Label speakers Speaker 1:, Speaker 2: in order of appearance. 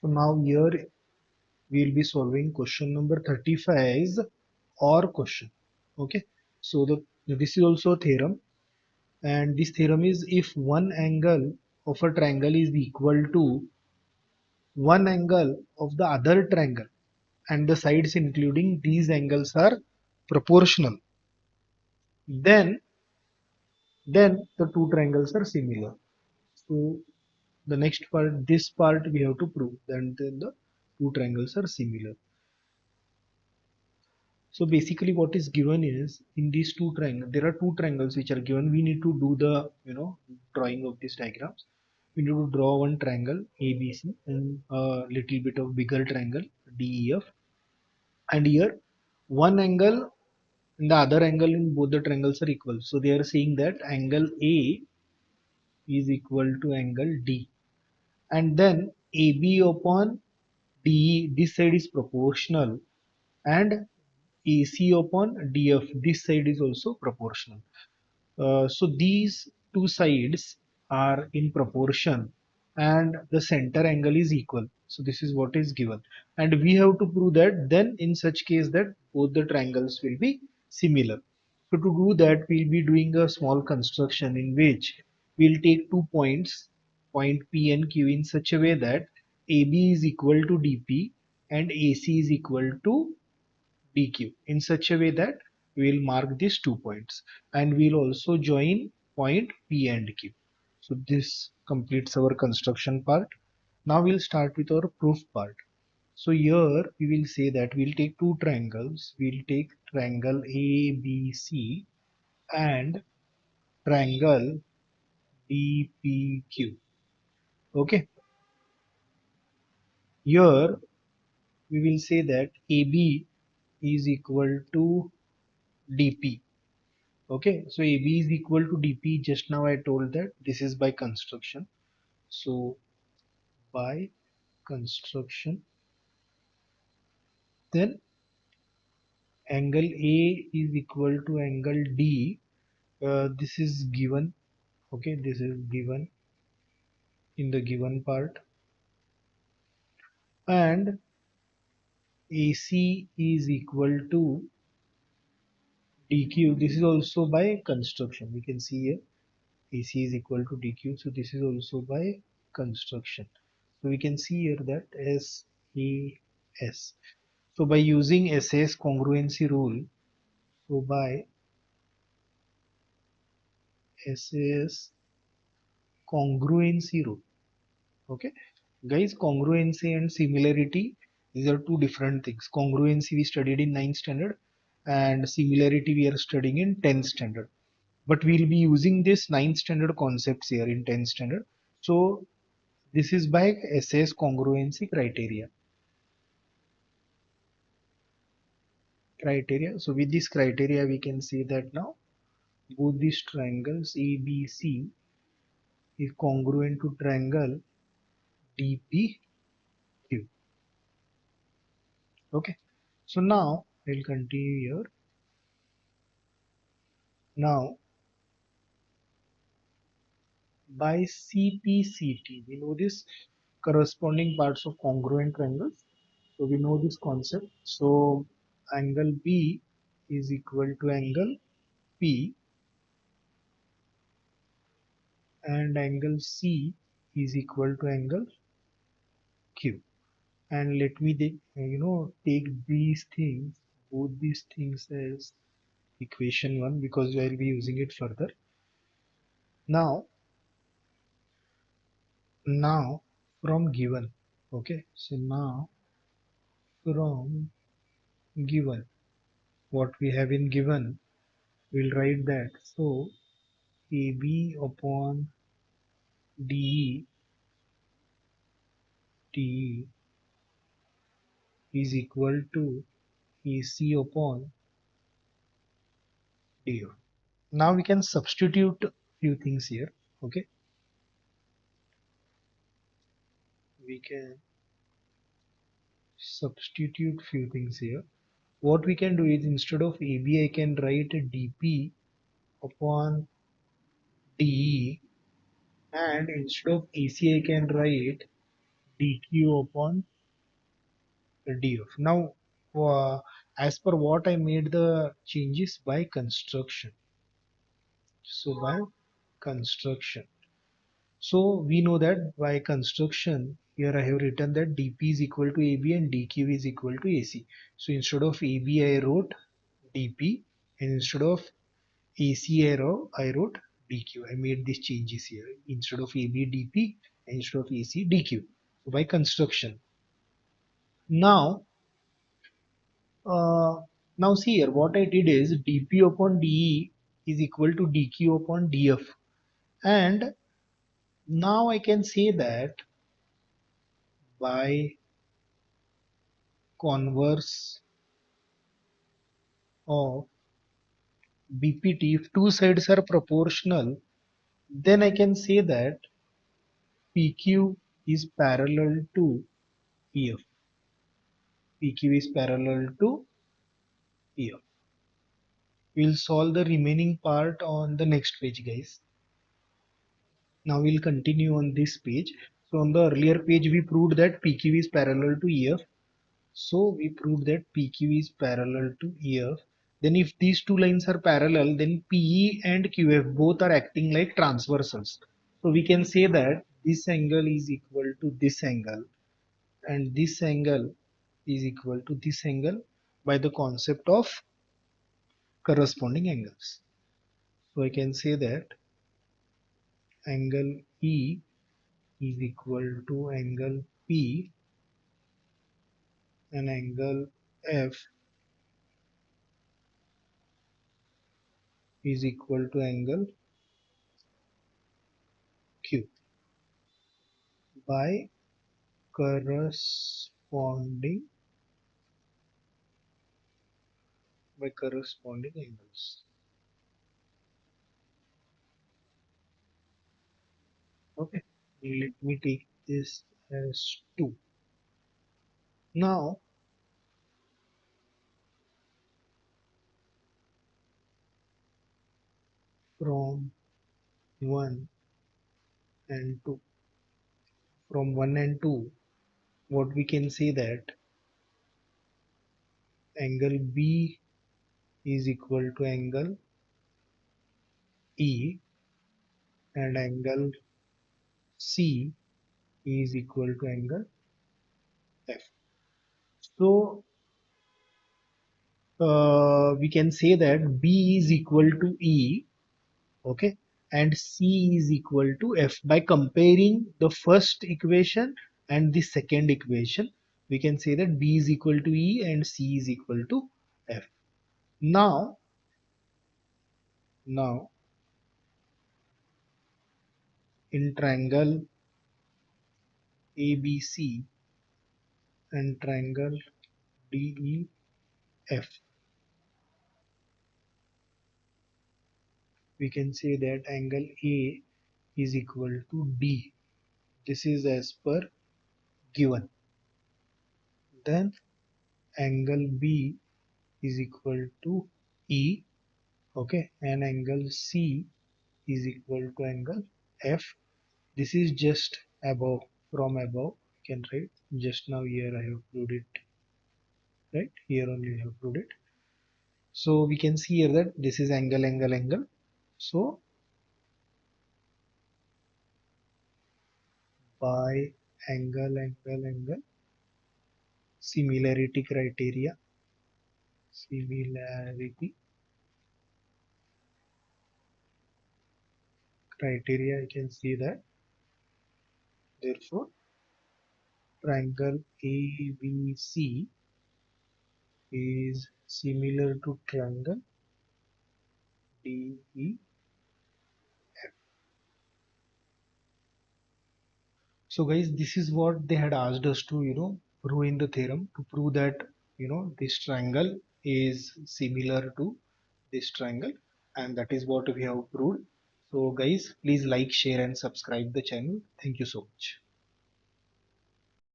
Speaker 1: So now here we will be solving question number 35 is OR question. Okay, so this is also a theorem, and this theorem is if one angle of a triangle is equal to one angle of the other triangle and the sides including these angles are proportional, then the two triangles are similar. So the next part, this part we have to prove that then the two triangles are similar. So basically what is given is in these two triangles, there are two triangles which are given. We need to do the drawing of these diagrams. We need to draw one triangle ABC and a little bit of bigger triangle DEF, and here one angle and the other angle in both the triangles are equal. So they are saying that angle A is equal to angle D, and then AB upon DE, this side is proportional, and AC upon DF, this side is also proportional. So these two sides are in proportion and the center angle is equal. So this is what is given, and we have to prove that then in such case that both the triangles will be similar. So to do that we'll be doing a small construction in which we'll take 2 points, point P and Q, in such a way that AB is equal to DP and AC is equal to DQ, in such a way that we will mark these 2 points, and we'll also join point P and Q. So this completes our construction part. Now we'll start with our proof part. So here we will say that we'll take two triangles. We'll take triangle ABC and triangle DPQ. Okay. Here we will say that AB is equal to DP. Okay, so AB is equal to DP. Just now I told that this is by construction. So by construction, then angle A is equal to angle D. This is given. Okay, this is given in the given part, and AC is equal to DQ. This is also by construction. We can see here AC is equal to DQ. So this is also by construction. So we can see here that SAS. So by using SAS congruency rule, so by SAS congruency rule, okay, guys, congruency and similarity, these are two different things. Congruency we studied in 9th standard, and similarity we are studying in 10th standard. But we'll be using this 9th standard concepts here in 10th standard. So this is by SAS congruency criteria. So with this criteria, we can see that now both these triangles ABC is congruent to triangle DPQ. Okay. So now I'll continue here. Now by CPCT, we know this corresponding parts of congruent triangles. So we know this concept. So angle B is equal to angle P, and angle C is equal to angle Q. And let me take these things, both these things as equation 1, because I will be using it further. Now from given, okay, so now from given, what we have in given, we'll write that. So AB upon DE is equal to AC upon DO. Now we can substitute few things here. Okay, we can substitute few things here. What we can do is, instead of AB, I can write DP upon DE, and instead of AC, I can write dq upon df. Now, as per what I made the changes by construction. So by construction. So we know that by construction, here I have written that dp is equal to ab and dq is equal to ac. So instead of ab I wrote dp, and instead of ac I wrote dq. I made these changes here instead of ab dp and instead of ac dq. So by construction. Now, uh, now see here what I did is dp upon de is equal to dq upon df, and now I can say that by converse of BPT, if two sides are proportional, then I can say that PQ is parallel to EF. PQ is parallel to EF. We'll solve the remaining part on the next page, guys. Now we'll continue on this page. So on the earlier page, we proved that PQ is parallel to EF. So we proved that PQ is parallel to EF. Then if these two lines are parallel, then PE and QF both are acting like transversals. So we can say that this angle is equal to this angle and this angle is equal to this angle by the concept of corresponding angles. So I can say that angle E is equal to angle P and angle F is equal to angle Q by corresponding angles. Okay, let me take this as 2. Now from 1 and 2, from 1 and 2, what we can say that angle B is equal to angle E and angle C is equal to angle F. So we can say that B is equal to E, okay, and C is equal to F. By comparing the first equation and the second equation, we can say that B is equal to E and C is equal to F. Now, now in triangle ABC and triangle DEF, we can say that angle A is equal to D. This is as per given. Then angle B is equal to E, okay, and angle C is equal to angle F. This is just above, from above you can write. Just now here I have proved it, right? Here only I have proved it. So we can see here that this is angle, angle, angle. So by angle, angle, angle, similarity criteria, similarity criteria, I can see that therefore triangle ABC is similar to triangle DEF. So guys, this is what they had asked us to, prove in the theorem, to prove that, this triangle is similar to this triangle, and that is what we have proved. So guys, please like, share and subscribe the channel. Thank you so much.